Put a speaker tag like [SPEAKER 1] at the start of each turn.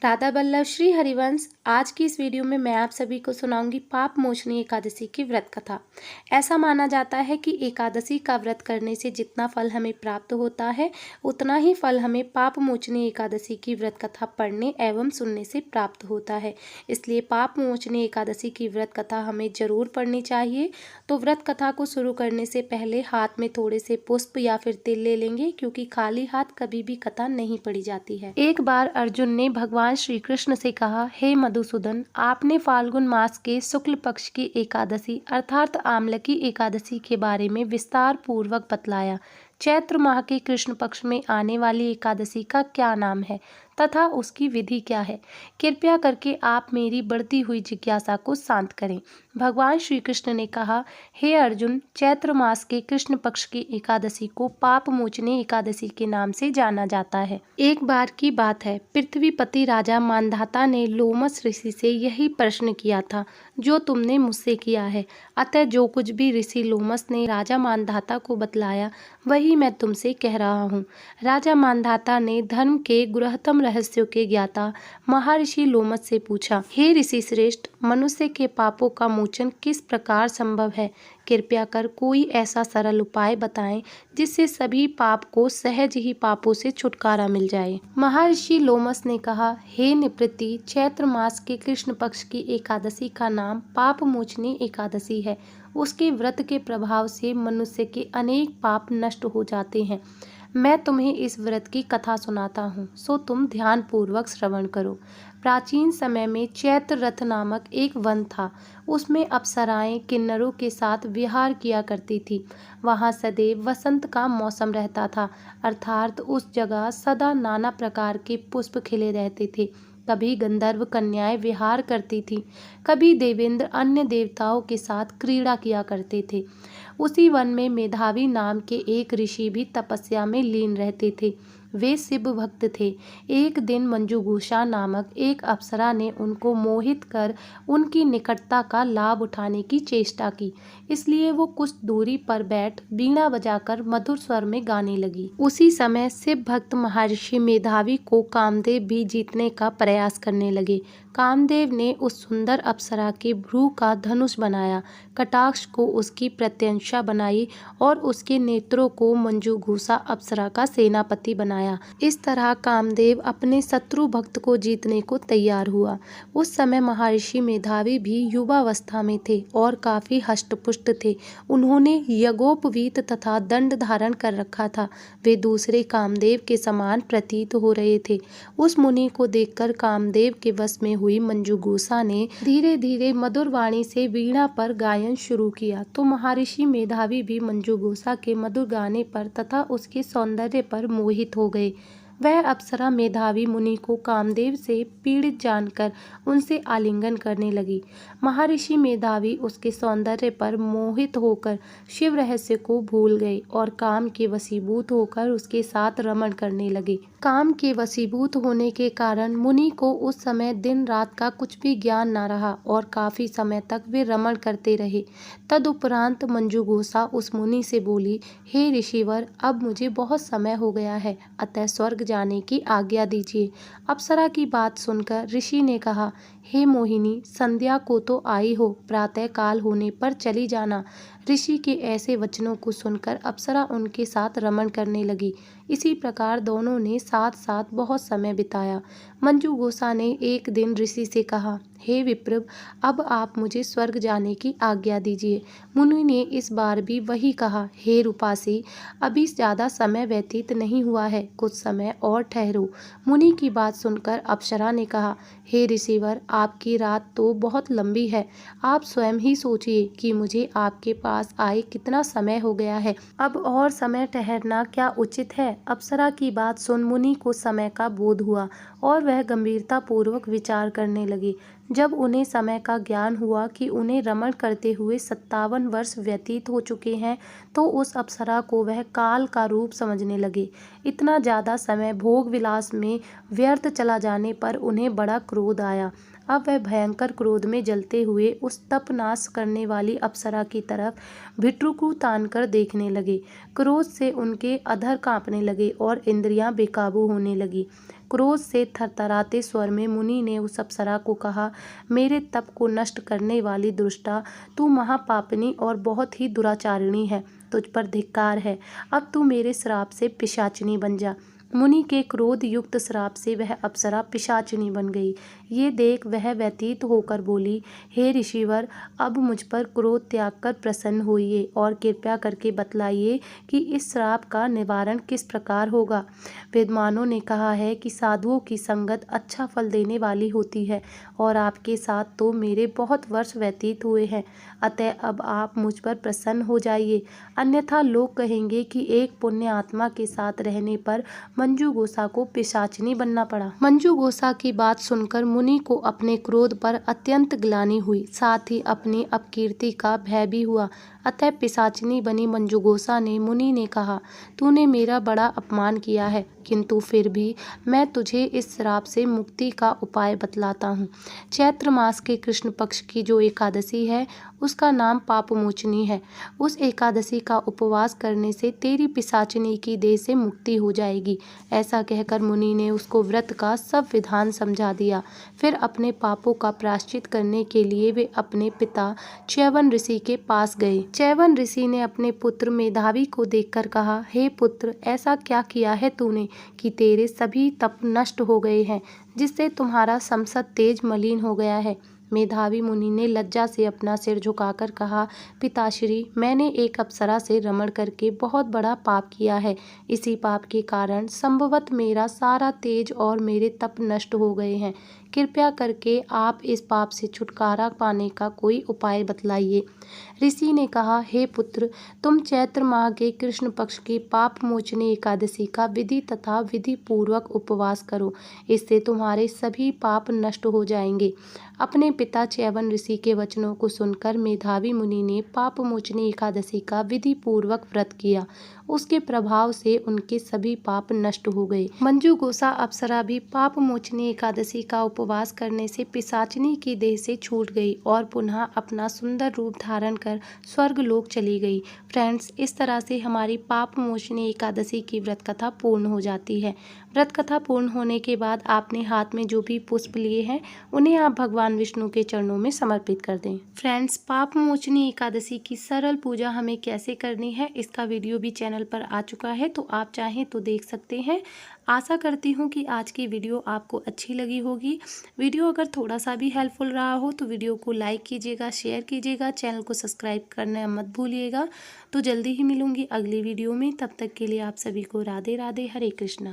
[SPEAKER 1] राधा बल्लभ श्री हरिवंश। आज की इस वीडियो में मैं आप सभी को सुनाऊंगी पाप मोचनी एकादशी की व्रत कथा। ऐसा माना जाता है कि एकादशी का व्रत करने से जितना फल हमें प्राप्त होता है उतना ही फल हमें पाप मोचनी एकादशी की व्रत कथा पढ़ने एवं सुनने से प्राप्त होता है। इसलिए पाप मोचनी एकादशी की व्रत कथा हमें जरूर पढ़नी चाहिए। तो व्रत कथा को शुरू करने से पहले हाथ में थोड़े से पुष्प या फिर तिल ले लेंगे, क्योंकि खाली हाथ कभी भी कथा नहीं पढ़ी जाती है। एक बार अर्जुन ने भगवान श्री कृष्ण से कहा, हे मधुसूदन, आपने फाल्गुन मास के शुक्ल पक्ष की एकादशी अर्थात आमलकी एकादशी के बारे में विस्तार पूर्वक बतलाया। चैत्र माह के कृष्ण पक्ष में आने वाली एकादशी का क्या नाम है तथा उसकी विधि क्या है? कृपया करके आप मेरी बढ़ती हुई जिज्ञासा को शांत करें। भगवान श्री कृष्ण ने कहा, हे अर्जुन, चैत्र मास के कृष्ण पक्ष की एकादशी को पाप मोचनी एकादशी के नाम से जाना जाता है। एक बार की बात है, पृथ्वीपति राजा मानधाता ने लोमस ऋषि से यही प्रश्न किया था जो तुमने मुझसे किया है। अतः जो कुछ भी ऋषि लोमस ने राजा मानधाता को बतलाया वही मैं तुमसे कह रहा हूँ। राजा मानधाता ने धर्म के गुरहतम रहस्यों के ज्ञाता महर्षि लोमस से पूछा, हे ऋषि श्रेष्ठ, मनुष्य के पापों का मोचन किस प्रकार संभव है? कृपया कर कोई ऐसा सरल उपाय बताएं जिससे सभी पाप को सहज ही पापों से छुटकारा मिल जाए। महर्षि लोमस ने कहा, हे निपृति, चैत्र मास के कृष्ण पक्ष की एकादशी का नाम पाप मोचनी एकादशी है। उसके व्रत के प्रभाव से मनुष्य के अनेक पाप नष्ट हो जाते हैं। मैं तुम्हें इस व्रत की कथा सुनाता हूँ, सो तुम ध्यान पूर्वक श्रवण करो। प्राचीन समय में चैत्र रथ नामक एक वन था। उसमें अप्सराएं किन्नरों के साथ विहार किया करती थी। वहाँ सदैव वसंत का मौसम रहता था, अर्थात उस जगह सदा नाना प्रकार के पुष्प खिले रहते थे। कभी गंधर्व कन्याएं विहार करती थीं, कभी देवेंद्र अन्य देवताओं के साथ क्रीड़ा किया करते थे। उसी वन में मेधावी नाम के एक ऋषि भी तपस्या में लीन रहते थे। वे शिव भक्त थे। एक दिन मंजुघोषा नामक एक अप्सरा ने उनको मोहित कर उनकी निकटता का लाभ उठाने की चेष्टा की। इसलिए वो कुछ दूरी पर बैठ वीणा बजाकर मधुर स्वर में गाने लगी। उसी समय शिव भक्त महर्षि मेधावी को कामदेव भी जीतने का प्रयास करने लगे। कामदेव ने उस सुंदर अप्सरा के भ्रू का धनुष बनाया, कटाक्ष को उसकी प्रत्यंशा बनाई और उसके नेत्रों को मंजुघोषा अप्सरा का सेनापति बनाया। इस तरह कामदेव अपने शत्रु भक्त को जीतने को तैयार हुआ। उस समय महर्षि मेधावी भी युवावस्था में थे और काफी हष्टपुष्ट थे। उन्होंने यज्ञोपवीत तथा दंड धारण कर रखा था। वे दूसरे कामदेव के समान प्रतीत हो रहे थे। उस मुनि को देखकर कामदेव के वश में हुई मंजुघोषा ने धीरे धीरे मधुर वाणी से वीणा पर गायन शुरू किया। तो महर्षि मेधावी भी मंजुघोषा के मधुर गाने पर तथा उसके सौंदर्य पर मोहित हो गए। वह अप्सरा मेधावी मुनि को कामदेव से पीड़ित जानकर उनसे आलिंगन करने लगी। महर्षि मेधावी उसके सौंदर्य पर मोहित होकर शिव रहस्य को भूल गए और काम के वशीभूत होकर उसके साथ रमण करने लगे। काम के वशीभूत होने के कारण मुनि को उस समय दिन रात का कुछ भी ज्ञान न रहा और काफी समय तक वे रमण करते रहे। तदुपरांत मंजुघोषा उस मुनि से बोली, हे ऋषिवर, अब मुझे बहुत समय हो गया है, अतः स्वर्ग जाने की आज्ञा दीजिए। अप्सरा की बात सुनकर ऋषि ने कहा, हे मोहिनी, संध्या को तो आई हो, प्रातः काल होने पर चली जाना। ऋषि के ऐसे वचनों को सुनकर अप्सरा उनके साथ रमण करने लगी। इसी प्रकार दोनों ने साथ साथ बहुत समय बिताया। मंजुघोषा ने एक दिन ऋषि से कहा, हे विप्र, अब आप मुझे स्वर्ग जाने की आज्ञा दीजिए। मुनि ने इस बार भी वही कहा, हे रूपासी, अभी ज्यादा समय व्यतीत नहीं हुआ है, कुछ समय और ठहरो। मुनि की बात सुनकर अप्सरा ने कहा, हे ऋषिवर, आपकी रात तो बहुत लंबी है। आप स्वयं ही सोचिए कि मुझे आपके पास आए कितना समय हो गया है। अब और समय ठहरना क्या उचित है? अप्सरा की बात सुन मुनि को समय का बोध हुआ और वह गंभीरता पूर्वक विचार करने लगे। जब उन्हें समय का ज्ञान हुआ कि उन्हें रमण करते हुए 57 वर्ष व्यतीत हो चुके हैं, तो उस अप्सरा को वह काल का रूप समझने लगे। इतना ज्यादा समय भोग विलास में व्यर्थ चला जाने पर उन्हें बड़ा क्रोध आया। अब वह भयंकर क्रोध में जलते हुए उस तप नाश करने वाली अप्सरा की तरफ भिट्रुकु तान कर देखने लगे। क्रोध से उनके अधर कांपने लगे और इंद्रियां बेकाबू होने लगी। क्रोध से थरथराते स्वर में मुनि ने उस अप्सरा को कहा, मेरे तप को नष्ट करने वाली दुष्टा, तू महापापिनी और बहुत ही दुराचारिणी है। तुझ पर धिक्कार है। अब तू मेरे श्राप से पिशाचिनी बन जा। मुनि के क्रोध युक्त श्राप से वह अप्सरा पिशाचिनी बन गई। ये देख वह व्यतीत होकर बोली, हे ऋषिवर, अब मुझ पर क्रोध त्याग कर प्रसन्न होइए और कृपया करके बतलाइए कि इस श्राप का निवारण किस प्रकार होगा। विद्वानों ने कहा है कि साधुओं की संगत अच्छा फल देने वाली होती है और आपके साथ तो मेरे बहुत वर्ष व्यतीत हुए हैं, अतः अब आप मुझ पर प्रसन्न हो जाइए, अन्यथा लोग कहेंगे कि एक पुण्य आत्मा के साथ रहने पर मंजू गोसा को पिशाचिनी बनना पड़ा। मंजू गोसा की बात सुनकर मुनि को अपने क्रोध पर अत्यंत ग्लानि हुई, साथ ही अपनी अपकीर्ति का भय भी हुआ। अतः पिशाचिनी बनी मंजू गोसा ने मुनि ने कहा, तूने मेरा बड़ा अपमान किया है, किंतु फिर भी मैं तुझे इस श्राप से मुक्ति का उपाय बतलाता हूँ। चैत्र मास के कृष्ण पक्ष की जो एकादशी है उसका नाम पापमोचनी है। उस एकादशी का उपवास करने से तेरी पिशाचिनी की देह से मुक्ति हो जाएगी। ऐसा कहकर मुनि ने उसको व्रत का सब विधान समझा दिया। फिर अपने पापों का प्रायश्चित करने के लिए वे अपने पिता च्यवन ऋषि के पास गए। च्यवन ऋषि ने अपने पुत्र मेधावी को देखकर कहा, हे पुत्र, ऐसा क्या किया है तूने कि तेरे सभी तप नष्ट हो गए हैं, जिससे तुम्हारा संसद तेज मलिन हो गया है। मेधावी मुनि ने लज्जा से अपना सिर झुकाकर कहा, पिताश्री, मैंने एक अप्सरा से रमण करके बहुत बड़ा पाप किया है। इसी पाप के कारण संभवत मेरा सारा तेज और मेरे तप नष्ट हो गए हैं। कृपया करके आप इस पाप से छुटकारा पाने का कोई उपाय बतलाइए। ऋषि ने कहा, हे पुत्र, तुम चैत्र माह के कृष्ण पक्ष की पाप मोचनी एकादशी का विधि तथा विधि पूर्वक उपवास करो, इससे तुम्हारे सभी पाप नष्ट हो जाएंगे। अपने पिता च्यवन ऋषि के वचनों को सुनकर मेधावी मुनि ने पाप मोचनी एकादशी का विधि पूर्वक व्रत किया। उसके प्रभाव से उनके सभी पाप नष्ट हो गए। मंजू गोसा अप्सरा भी पाप मोचनी एकादशी का उपवास करने से पिशाचिनी की देह से छूट गई और पुनः अपना सुंदर रूप धारण कर स्वर्ग लोक चली गई। फ्रेंड्स, इस तरह से हमारी पाप मोचनी एकादशी की व्रत कथा पूर्ण हो जाती है। व्रत कथा पूर्ण होने के बाद आपने हाथ में जो भी पुष्प लिए हैं उन्हें आप भगवान विष्णु के चरणों में समर्पित कर दें। फ्रेंड्स, पाप मोचनी एकादशी की सरल पूजा हमें कैसे करनी है इसका वीडियो भी चैनल पर आ चुका है, तो आप चाहें तो देख सकते हैं। आशा करती हूँ कि आज की वीडियो आपको अच्छी लगी होगी। वीडियो अगर थोड़ा सा भी हेल्पफुल रहा हो तो वीडियो को लाइक कीजिएगा, शेयर कीजिएगा, चैनल को सब्सक्राइब करना मत भूलिएगा। तो जल्दी ही मिलूंगी अगली वीडियो में, तब तक के लिए आप सभी को राधे राधे, हरे कृष्णा।